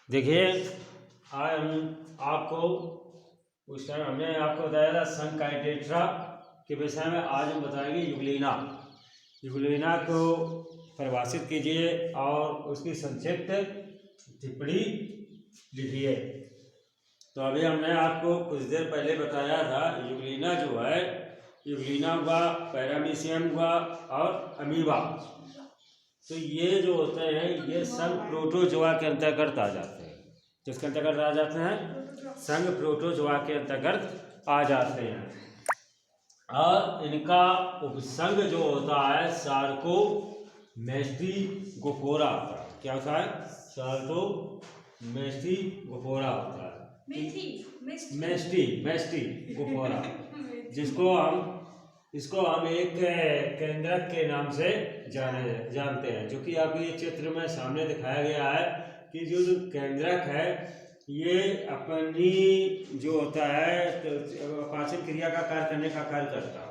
देखिए, आज हम आपको उस टाइम हमने आपको बताया था संघ काइटेट्रा के विषय में। आज हम बताएंगे यूग्लिना। यूग्लिना को परिभाषित कीजिए और उसकी संक्षिप्त टिप्पणी लिखिए। तो अभी हमने आपको कुछ देर पहले बताया था यूग्लिना जो है, यूग्लिना हुआ, पैरामीशियम हुआ और अमीबा। तो ये जो होते हैं ये संघ प्रोटोजोआ के अंतर्गत आ जाते हैं। किसके अंतर्गत आ जाते हैं? संघ प्रोटोजोआ के अंतर्गत आ जाते हैं। और इनका उपसंघ जो होता है सार्कोमेस्टिगोफोरा होता है। क्या होता है? सार्कोमेस्टिगोफोरा होता है। मेस्टिगोफोरा इसको हम एक केंद्रक के नाम से जानते हैं, जो कि आपको ये चित्र में सामने दिखाया गया है कि जो केंद्रक है ये अपनी जो होता है तो पाचन क्रिया का कार्य करने का कार्य करता है।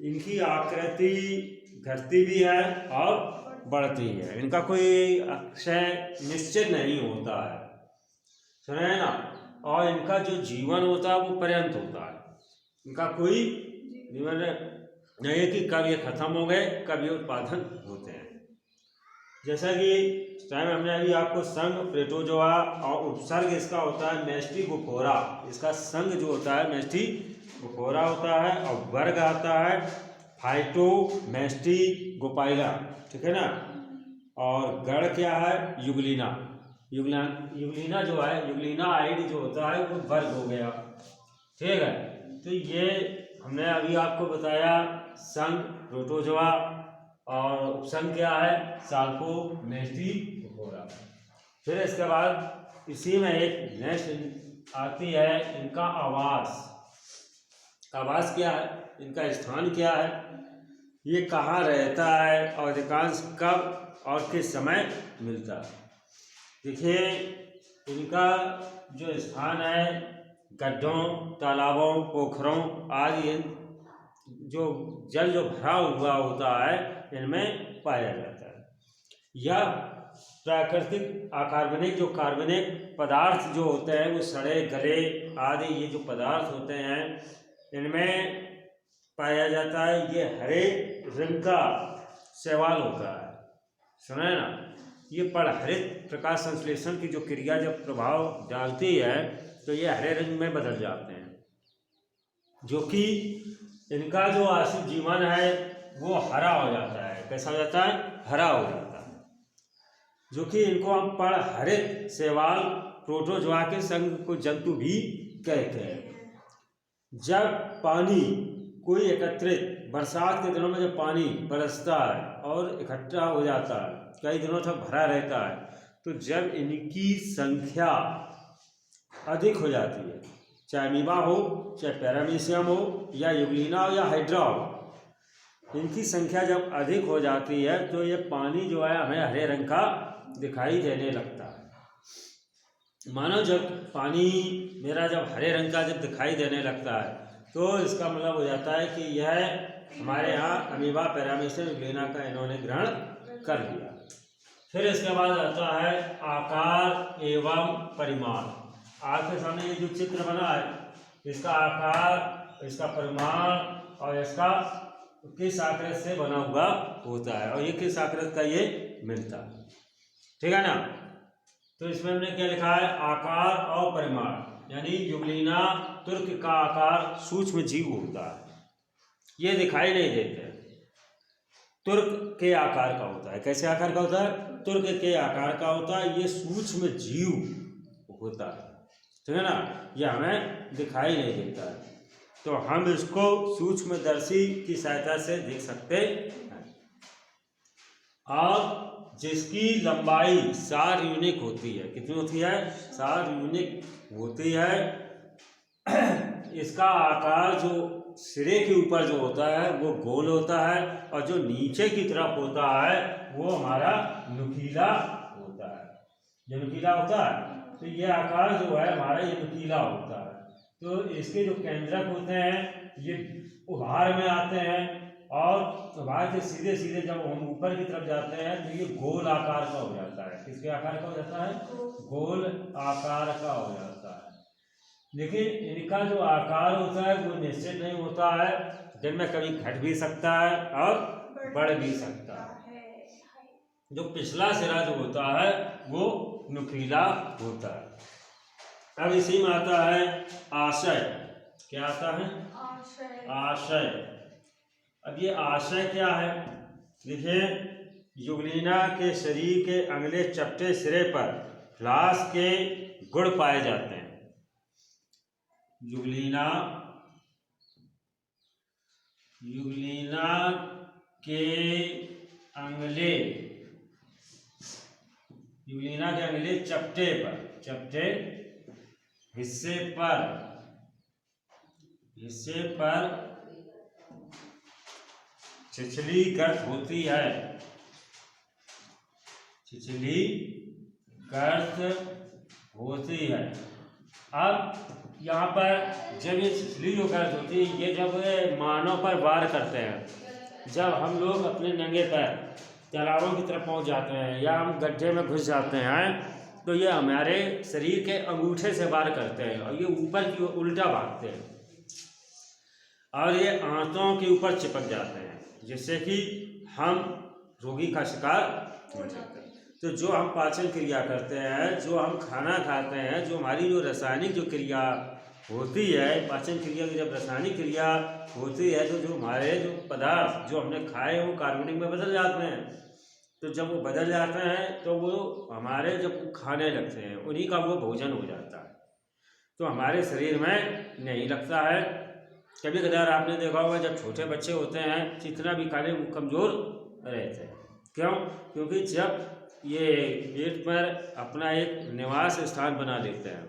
इनकी आकृति घटती भी है और बढ़ती है। इनका कोई अक्षय निश्चित नहीं होता है, सुना है ना। और इनका जो जीवन होता है वो पर्यंत होता है। इनका कोई जीवन नहीं है कि कब ये खत्म हो गए, कब ये उत्पादन होते हैं। जैसा कि टाइम हमने अभी आपको संघ प्रोटोजोआ और उपसर्ग इसका होता है मेस्टिगोफोरा। इसका संघ जो होता है मेस्टिगोफोरा होता है और वर्ग आता है फाइटोमेस्टिगोफाइला, ठीक है ना। और गण क्या है? यूग्लिना। यूग्लिना जो है, यूग्लिना आइड जो होता है वो वर्ग हो गया, ठीक है। तो ये हमने अभी आपको बताया संघ प्रोटोजोआ और उपसंघ क्या है? सार्कोमेस्टिगोफोरा। फिर इसके बाद इसी में एक नेक्स्ट आती है इनका आवास। आवास क्या है? इनका स्थान क्या है? ये कहाँ रहता है और अधिकांश कब और किस समय मिलता है? देखिए, इनका जो स्थान है गड्ढों, तालाबों, पोखरों आदि जो जल जो भरा हुआ होता है इनमें पाया जाता है। यह प्राकृतिक अकार्बनिक जो कार्बनिक पदार्थ जो होते हैं वो सड़े गले आदि ये जो पदार्थ होते हैं इनमें पाया जाता है। ये हरे रंग का शैवाल होता है, सुना है ना। ये परहरित प्रकाश संश्लेषण की जो क्रिया जब प्रभाव डालती है तो ये हरे रंग में बदल जाते हैं, जो कि इनका जो आश्रित जीवन है वो हरा हो जाता है। कैसा हो जाता है? हरा हो जाता है, जो कि इनको हम परहरित शैवाल प्रोटोजोआ के संघ को जंतु भी कहते हैं। जब पानी कोई एकत्रित बरसात के दिनों में जब पानी बरसता है और इकट्ठा हो जाता है, कई दिनों तक भरा रहता है, तो जब इनकी संख्या अधिक हो जाती है, चाहे अमीबा हो, चाहे पैरामीशियम हो, या यूग्लिना हो, या हाइड्रा हो, इनकी संख्या जब अधिक हो जाती है तो ये पानी जो है हमें हरे रंग का दिखाई देने लगता है। मानो जब पानी मेरा जब हरे रंग का जब दिखाई देने लगता है तो इसका मतलब हो जाता है कि यह हमारे यहाँ अमीबा, पैरामीशियम, यूग्लिना का इन्होंने ग्रहण कर लिया। फिर इसके बाद आता है आकार एवं परिमाण। आपके सामने ये जो चित्र बना है इसका आकार, इसका परिमाण और इसका किस आकृति से बना हुआ होता है और ये किस आकृति का ये मिलता है, ठीक है ना। तो इसमें हमने क्या लिखा है? आकार और परिमाण। यानी यूग्लिना तुर्क का आकार सूक्ष्म जीव होता है, ये दिखाई नहीं देते, तुर्क के आकार का होता है। कैसे आकार का होता है? तुर्क के आकार का होता है। ये सूक्ष्म जीव होता है, ठीक है ना। ये हमें दिखाई नहीं देता है, तो हम इसको सूक्ष्मदर्शी की सहायता से देख सकते हैं। और जिसकी लंबाई 4 यूनिट होती है। कितनी होती है? 4 यूनिट होती है। इसका आकार जो सिरे के ऊपर जो होता है वो गोल होता है और जो नीचे की तरफ होता है वो हमारा नुकीला होता है। ये नुकीला होता है, तो ये आकार जो है हमारा ये नुकीला होता है। तो इसके जो केंद्रक होते हैं ये उभार में आते हैं और वहाँ से सीधे सीधे जब हम ऊपर की तरफ जाते हैं तो ये गोल आकार का हो जाता है। किसके आकार का हो जाता है? गोल आकार का हो जाता है। लेकिन इनका जो आकार होता है वो निश्चित नहीं होता है, जिनमें कभी घट भी सकता है और बढ़ भी सकता है। जो पिछला सिरा जो होता है वो नुकीला होता है। अब इसी में आता है आशय। क्या आता है? आशय। अब ये आशय क्या है? देखिए, युगलीना के शरीर के अगले चपटे सिरे पर ह्लास के गुण पाए जाते हैं। युगलीना के अंगले चपटे हिस्से पर छिछली गर्त होती है। अब यहाँ पर जब ये छिछली जो गर्त होती है, ये जब मानव पर वार करते हैं, जब हम लोग अपने नंगे पैर तालाबों की तरफ पहुँच जाते हैं या हम गड्ढे में घुस जाते हैं, तो ये हमारे शरीर के अंगूठे से वार करते हैं और ये ऊपर की ओर उल्टा भागते हैं और ये आंतों के ऊपर चिपक जाते हैं, जिससे कि हम रोगी का शिकार हो जाते हैं। तो जो हम पाचन क्रिया करते हैं, जो हम खाना खाते हैं, जो हमारी जो रासायनिक जो क्रिया होती है, पाचन क्रिया की जब रासायनिक क्रिया होती है तो जो हमारे जो पदार्थ जो हमने खाए वो कार्बनिक में बदल जाते हैं। तो जब वो बदल जाते हैं तो वो हमारे जब खाने लगते हैं, उन्हीं का वो भोजन हो जाता है, तो हमारे शरीर में नहीं लगता है। कभी कदार आपने देखा होगा जब छोटे बच्चे होते हैं जितना भी खाने वो कमज़ोर रहते हैं। क्यों? क्योंकि जब ये पेट पर अपना एक निवास स्थान बना लेते हैं,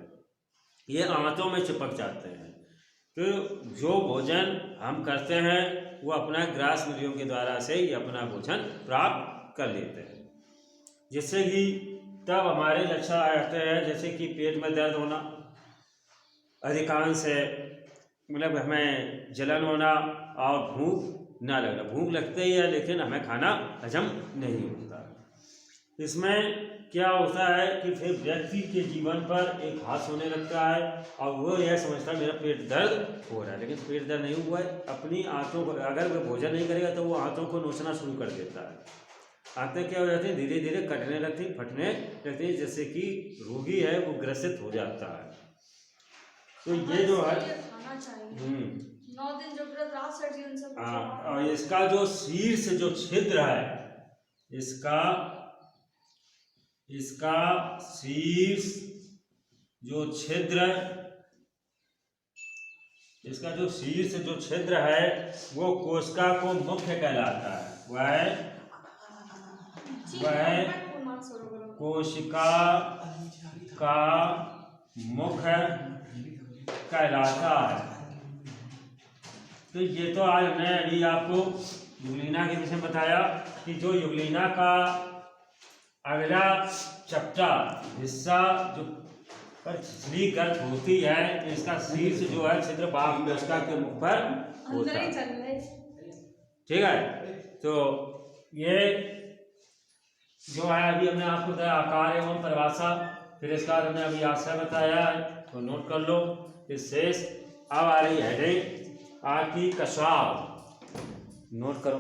ये आंतों में चिपक जाते हैं, तो जो भोजन हम करते हैं वो अपना ग्रास इंद्रियों के द्वारा से ही अपना भोजन प्राप्त कर लेते हैं, जिससे कि तब हमारे लक्षण आ जाते हैं, जैसे कि पेट में दर्द होना, अधिकांश है मतलब हमें जलन होना और भूख ना लगना। भूख लगती ही है लेकिन हमें खाना हजम नहीं होता। इसमें क्या होता है कि फिर व्यक्ति के जीवन पर एक हाथ होने लगता है और वो यह समझता है मेरा पेट दर्द हो रहा है, लेकिन पेट दर्द नहीं हुआ है। अपनी आंतों को अगर वो भोजन नहीं करेगा तो वो आंतों को नोचना शुरू कर देता है। आंतें क्या हो जाती हैं? धीरे धीरे कटने लगती, फटने लगती है, जैसे कि रोगी है वो ग्रसित हो जाता है। तो ये जो है 9 दिन जो व्रत रहा सर्दियों से। हाँ, और इसका जो शीर्ष जो छिद्र है, इसका शीर्ष जो छिद्र, इसका जो शीर्ष जो छिद्र है वो कोशिका को मुख्य कहलाता है। वह कोशिका का मुख्य कहलाता है। तो ये तो आज मैं अभी आपको युगलीना के विषय में बताया कि जो युगलीना का अगला चपटा हिस्सा जो पर छिछली गर्त होती है, तो इसका शीर्ष जो है छिद्र बाह्य कोशिका के मुख पर होता है। ठीक है, तो ये जो है अभी हमने आपको बताया आकार एवं परिभाषा, फिर इसका हमने अभी आशय बताया है, तो नोट कर लो। फिर शेष अब आ रही हेडिंग आपकी कसाव, नोट करो।